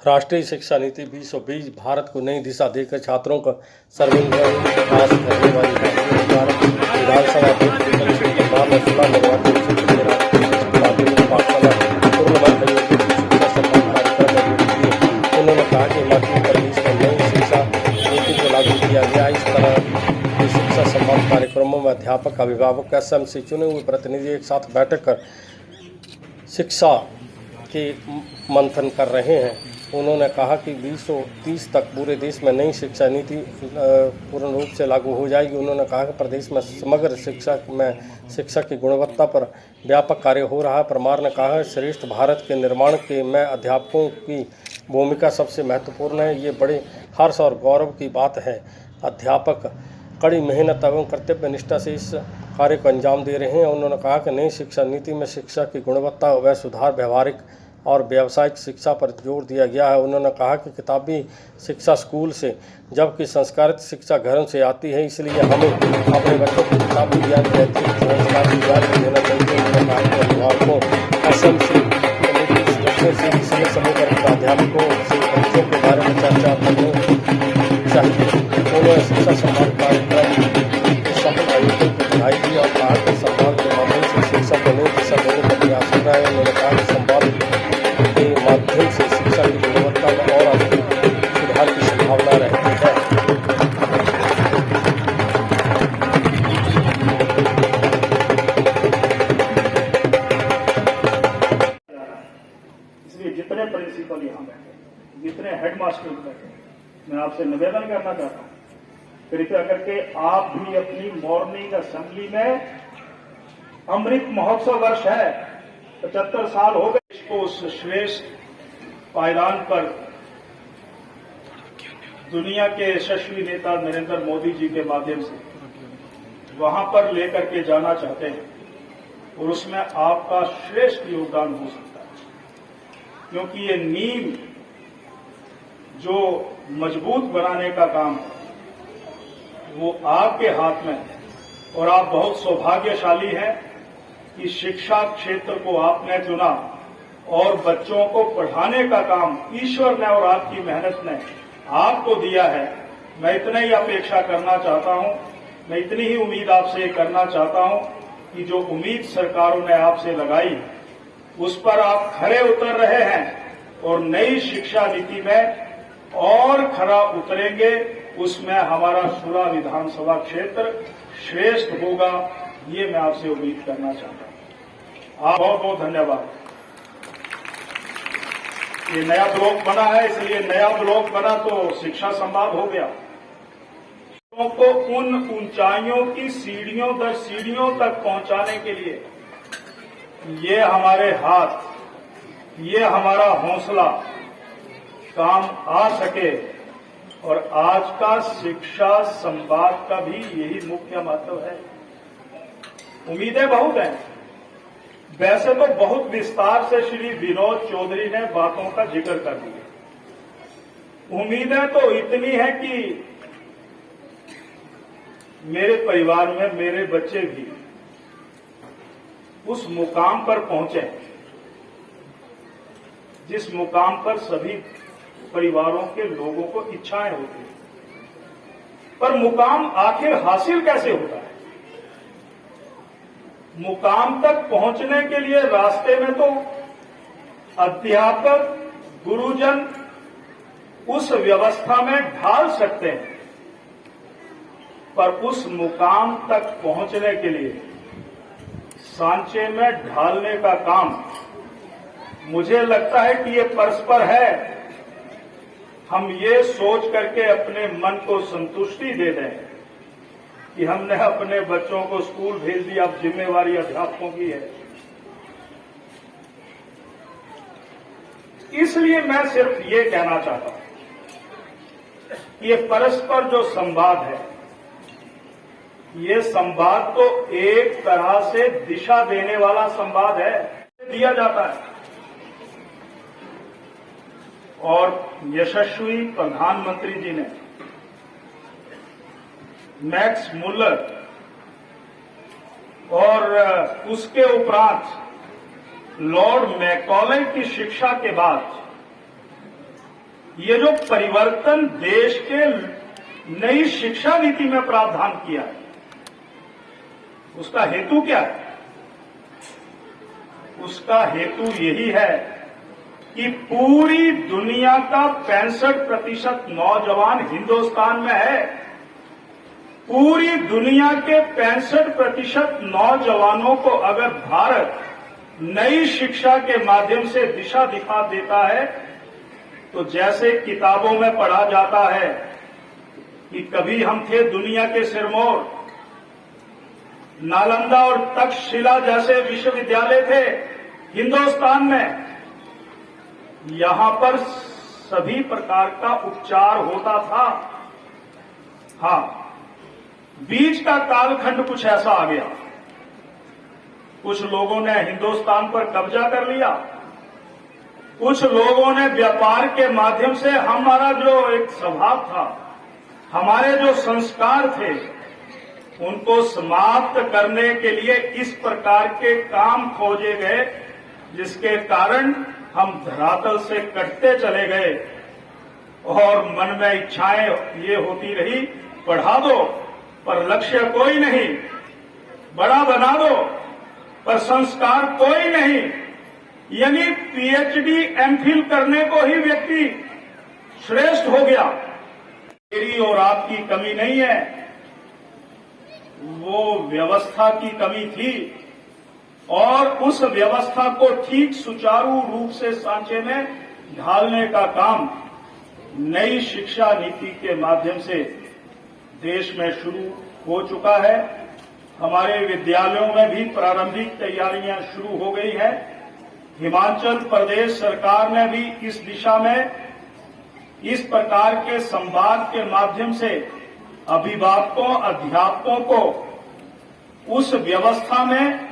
राष्ट्रीय शिक्षा नीति 2020 भारत को नई दिशा देकर छात्रों का सर्वांगीण विकास करने वाली है। विधानसभा अध्यक्ष विपल सिंह परमार ने जिला निर्वाचन क्षेत्र के राष्ट्रीय शिक्षा माध्यमिक पाठशाला पूर्णबंध आयोजित शिक्षा सम्मान कार्यक्रम में योग दिए। उन्होंने कहा कि हिमाचल प्रदेश में नई शिक्षा नीति को लागू किया गया। इस तरह के शिक्षा सम्मान कार्यक्रमों में अध्यापक, अभिभावक, एसएमसी चुने हुए प्रतिनिधि एक साथ बैठक कर शिक्षा के मंथन कर रहे हैं। उन्होंने कहा कि 2030 तक पूरे देश में नई शिक्षा नीति पूर्ण रूप से लागू हो जाएगी। उन्होंने कहा कि प्रदेश में समग्र शिक्षा में शिक्षा की गुणवत्ता पर व्यापक कार्य हो रहा है। परमार ने कहा श्रेष्ठ भारत के निर्माण के में अध्यापकों की भूमिका सबसे महत्वपूर्ण है। ये बड़े हर्ष और गौरव की बात है। अध्यापक कड़ी मेहनत एवं कर्तव्य निष्ठा से इस कार्य को अंजाम दे रहे हैं। उन्होंने कहा कि नई शिक्षा नीति में शिक्षा की गुणवत्ता व सुधार, व्यवहारिक और व्यावसायिक शिक्षा पर जोर दिया गया है। उन्होंने कहा कि किताबी शिक्षा स्कूल से जबकि संस्कारित शिक्षा घरों से आती है, इसलिए हमें अपने बच्चों को किताबी ज्ञान के अतिरिक्त संस्कार ज्ञान देना चाहिए। उन्होंने कहा कि अभिभावकों, एसएमसी कमेटी सदस्यों से इसलिए समूह प्राध्यापकों से बच्चों के बारे में चर्चा करनी चाहिए। उन्होंने शिक्षा सम्मान कार्यक्रम के सफल आयोजन की बधाई दी और कहा कि सम्मान के माध्यम से शिक्षा को नई दिशा देने का प्रयास कर रहा है। उन्होंने कहा कि संवाद के माध्यम से शिक्षा की गुणवत्ता में और अधिक सुधार की संभावना रहती है। इसलिए जितने प्रिंसिपल यहाँ बैठे, जितने हेडमास्टर बैठे, मैं आपसे निवेदन करना चाहता हूँ, कृपया करके आप भी अपनी मॉर्निंग असेंबली में, अमृत महोत्सव वर्ष है, 75 साल हो गए इसको उस श्रेष्ठ पायदान पर दुनिया के यशस्वी नेता नरेंद्र मोदी जी के माध्यम से वहां पर लेकर के जाना चाहते हैं और उसमें आपका श्रेष्ठ योगदान हो सकता है, क्योंकि ये नींव जो मजबूत बनाने का काम है वो आपके हाथ में है। और आप बहुत सौभाग्यशाली हैं कि शिक्षा क्षेत्र को आपने चुना और बच्चों को पढ़ाने का काम ईश्वर ने और आपकी मेहनत ने आपको दिया है। मैं इतना ही अपेक्षा करना चाहता हूं, मैं इतनी ही उम्मीद आपसे करना चाहता हूं कि जो उम्मीद सरकारों ने आपसे लगाई उस पर आप खरे उतर रहे हैं और नई शिक्षा नीति में और खरा उतरेंगे। उसमें हमारा शुरा विधानसभा क्षेत्र श्रेष्ठ होगा, ये मैं आपसे उम्मीद करना चाहता हूं। आप बहुत बहुत धन्यवाद। ये नया ब्लॉक बना है, इसलिए नया ब्लॉक बना तो शिक्षा संवाद हो गया। को उन ऊंचाइयों की सीढ़ियों दर सीढ़ियों तक पहुंचाने के लिए ये हमारे हाथ, ये हमारा हौसला काम आ सके। और आज का शिक्षा संवाद का भी यही मुख्य महत्व है। उम्मीदें बहुत हैं, वैसे तो बहुत विस्तार से श्री विनोद चौधरी ने बातों का जिक्र कर दिया। उम्मीदें तो इतनी है कि मेरे परिवार में मेरे बच्चे भी उस मुकाम पर पहुंचे जिस मुकाम पर सभी परिवारों के लोगों को इच्छाएं होती हैं। पर मुकाम आखिर हासिल कैसे होता है? मुकाम तक पहुंचने के लिए रास्ते में तो अध्यापक, गुरुजन उस व्यवस्था में ढाल सकते हैं, पर उस मुकाम तक पहुंचने के लिए सांचे में ढालने का काम मुझे लगता है कि ये परस्पर है। हम ये सोच करके अपने मन को संतुष्टि दे दें कि हमने अपने बच्चों को स्कूल भेज दिया, अब जिम्मेवारी अध्यापकों की है। इसलिए मैं सिर्फ ये कहना चाहता हूं कि ये परस्पर जो संवाद है, ये संवाद तो एक तरह से दिशा देने वाला संवाद है, दिया जाता है। और यशस्वी प्रधानमंत्री जी ने मैक्स मुलर और उसके उपरांत लॉर्ड मैकॉले की शिक्षा के बाद ये जो परिवर्तन देश के नई शिक्षा नीति में प्रावधान किया है, उसका हेतु क्या है? उसका हेतु यही है कि पूरी दुनिया का 65% नौजवान हिंदुस्तान में है। पूरी दुनिया के 65% नौजवानों को अगर भारत नई शिक्षा के माध्यम से दिशा दिखा देता है, तो जैसे किताबों में पढ़ा जाता है कि कभी हम थे दुनिया के सिरमौर, नालंदा और तक्षशिला जैसे विश्वविद्यालय थे हिंदुस्तान में, यहां पर सभी प्रकार का उपचार होता था। हां, बीच का कालखंड कुछ ऐसा आ गया, कुछ लोगों ने हिंदुस्तान पर कब्जा कर लिया, कुछ लोगों ने व्यापार के माध्यम से हमारा जो एक स्वभाव था, हमारे जो संस्कार थे, उनको समाप्त करने के लिए इस प्रकार के काम खोजे गए, जिसके कारण हम धरातल से कटते चले गए और मन में इच्छाएं ये होती रही, बढ़ा दो पर लक्ष्य कोई नहीं, बड़ा बना दो पर संस्कार कोई नहीं। यानी पीएचडी एमफिल करने को ही व्यक्ति श्रेष्ठ हो गया। मेरी और आपकी कमी नहीं है, वो व्यवस्था की कमी थी और उस व्यवस्था को ठीक सुचारू रूप से सांचे में ढालने का काम नई शिक्षा नीति के माध्यम से देश में शुरू हो चुका है। हमारे विद्यालयों में भी प्रारंभिक तैयारियां शुरू हो गई है। हिमाचल प्रदेश सरकार ने भी इस दिशा में इस प्रकार के संवाद के माध्यम से अभिभावकों, अध्यापकों को उस व्यवस्था में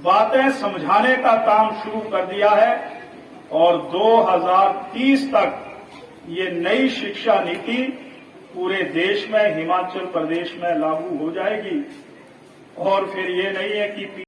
बातें समझाने का काम शुरू कर दिया है और 2030 तक ये नई शिक्षा नीति पूरे देश में, हिमाचल प्रदेश में लागू हो जाएगी। और फिर ये नहीं है कि